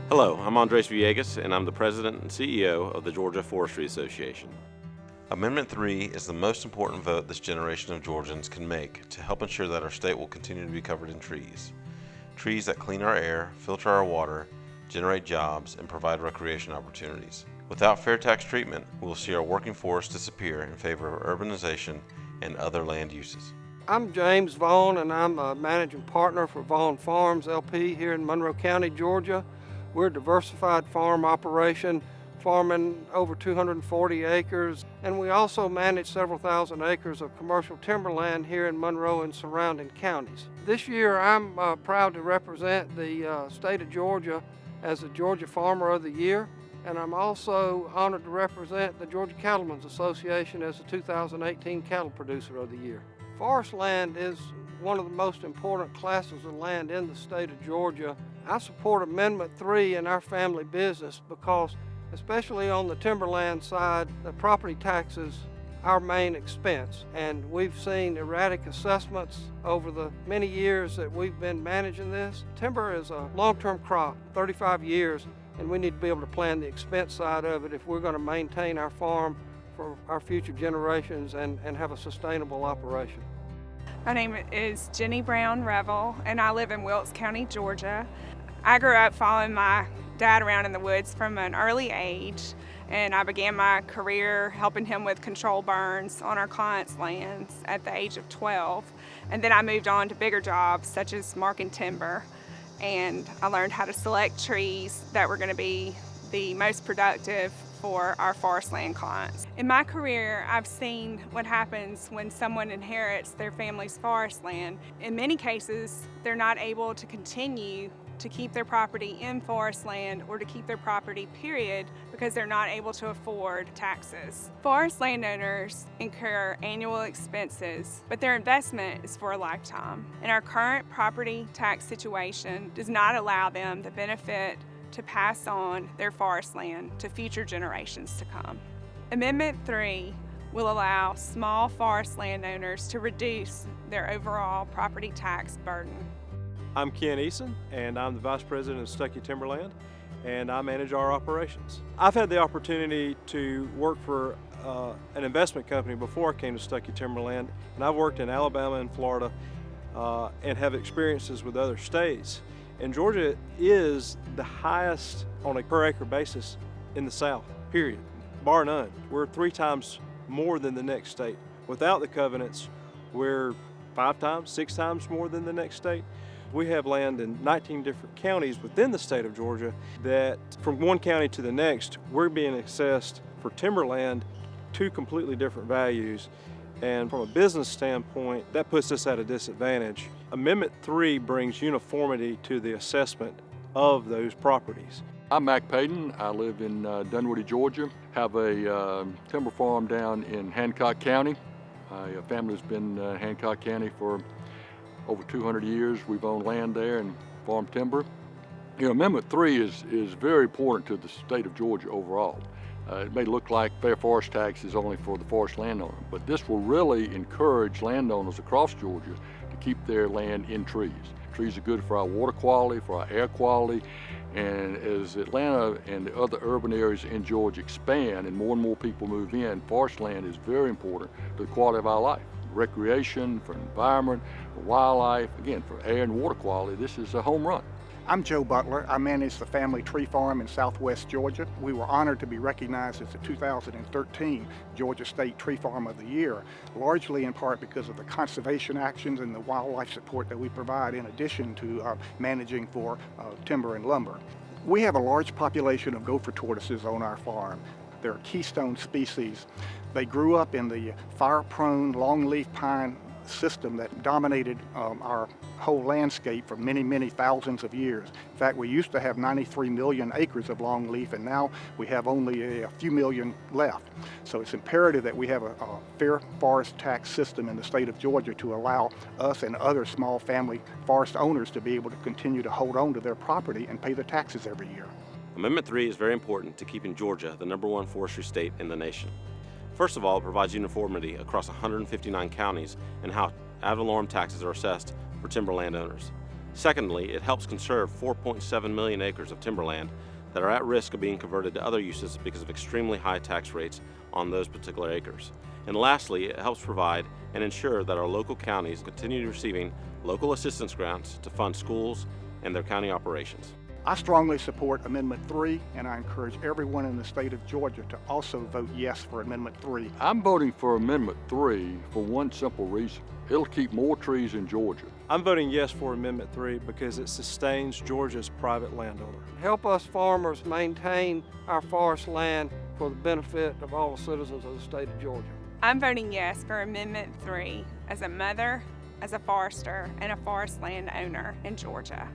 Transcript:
Hello, I'm Andres Villegas, and I'm the President and CEO of the Georgia Forestry Association. Amendment 3 is the most important vote this generation of Georgians can make to help ensure that our state will continue to be covered in trees. Trees that clean our air, filter our water, generate jobs, and provide recreation opportunities. Without fair tax treatment, we will see our working forest disappear in favor of urbanization and other land uses. I'm James Vaughn, and I'm a managing partner for Vaughn Farms LP here in Monroe County, Georgia. We're a diversified farm operation, farming over 240 acres, and we also manage several thousand acres of commercial timberland here in Monroe and surrounding counties. This year I'm proud to represent the state of Georgia as the Georgia Farmer of the Year, and I'm also honored to represent the Georgia Cattlemen's Association as the 2018 Cattle Producer of the Year. Forest land is one of the most important classes of land in the state of Georgia. I support Amendment 3 in our family business because, especially on the timberland side, the property tax is our main expense. And we've seen erratic assessments over the many years that we've been managing this. Timber is a long-term crop, 35 years, and we need to be able to plan the expense side of it if we're going to maintain our farm for our future generations and have a sustainable operation. My name is Jenny Brown Revel, and I live in Wilkes County, Georgia. I grew up following my dad around in the woods from an early age, and I began my career helping him with control burns on our clients' lands at the age of 12. And then I moved on to bigger jobs such as marking timber, and I learned how to select trees that were going to be the most productive for our forest land clients. In my career, I've seen what happens when someone inherits their family's forest land. In many cases, they're not able to continue to keep their property in forest land or to keep their property, period, because they're not able to afford taxes. Forest landowners incur annual expenses, but their investment is for a lifetime. And our current property tax situation does not allow them the benefit to pass on their forest land to future generations to come. Amendment 3 will allow small forest landowners to reduce their overall property tax burden. I'm Ken Eason, and I'm the Vice President of Stuckey Timberland, and I manage our operations. I've had the opportunity to work for an investment company before I came to Stuckey Timberland, and I've worked in Alabama and Florida and have experiences with other states. And Georgia is the highest on a per acre basis in the South, period, bar none. We're 3 times more than the next state. Without the covenants, we're 5 times, 6 times more than the next state. We have land in 19 different counties within the state of Georgia that from one county to the next, we're being assessed for timberland 2 completely different values. And from a business standpoint, that puts us at a disadvantage. Amendment 3 brings uniformity to the assessment of those properties. I'm Mack Payton. I live in Dunwoody, Georgia. Have a timber farm down in Hancock County. My family's been in Hancock County for over 200 years. We've owned land there and farmed timber. You know, Amendment 3 is very important to the state of Georgia overall. It may look like fair forest tax is only for the forest landowner, but this will really encourage landowners across Georgia to keep their land in trees. Trees are good for our water quality, for our air quality, and as Atlanta and the other urban areas in Georgia expand and more people move in, forest land is very important to the quality of our life. Recreation, for environment, for wildlife, again, for air and water quality, this is a home run. I'm Joe Butler. I manage the family tree farm in southwest Georgia. We were honored to be recognized as the 2013 Georgia State Tree Farm of the Year, largely in part because of the conservation actions and the wildlife support that we provide in addition to managing for timber and lumber. We have a large population of gopher tortoises on our farm. They're a keystone species. They grew up in the fire-prone longleaf pine system that dominated our whole landscape for many thousands of years. In fact, we used to have 93 million acres of longleaf, and now we have only a few million left. So it's imperative that we have a fair forest tax system in the state of Georgia to allow us and other small family forest owners to be able to continue to hold on to their property and pay the taxes every year. Amendment 3 is very important to keeping Georgia the #1 forestry state in the nation. First of all, it provides uniformity across 159 counties and how ad valorem taxes are assessed for timber landowners. Secondly, it helps conserve 4.7 million acres of timberland that are at risk of being converted to other uses because of extremely high tax rates on those particular acres. And lastly, it helps provide and ensure that our local counties continue receiving local assistance grants to fund schools and their county operations. I strongly support Amendment 3, and I encourage everyone in the state of Georgia to also vote yes for Amendment 3. I'm voting for Amendment 3 for one simple reason. It'll keep more trees in Georgia. I'm voting yes for Amendment 3 because it sustains Georgia's private landowner. Help us farmers maintain our forest land for the benefit of all the citizens of the state of Georgia. I'm voting yes for Amendment 3 as a mother, as a forester, and a forest land owner in Georgia.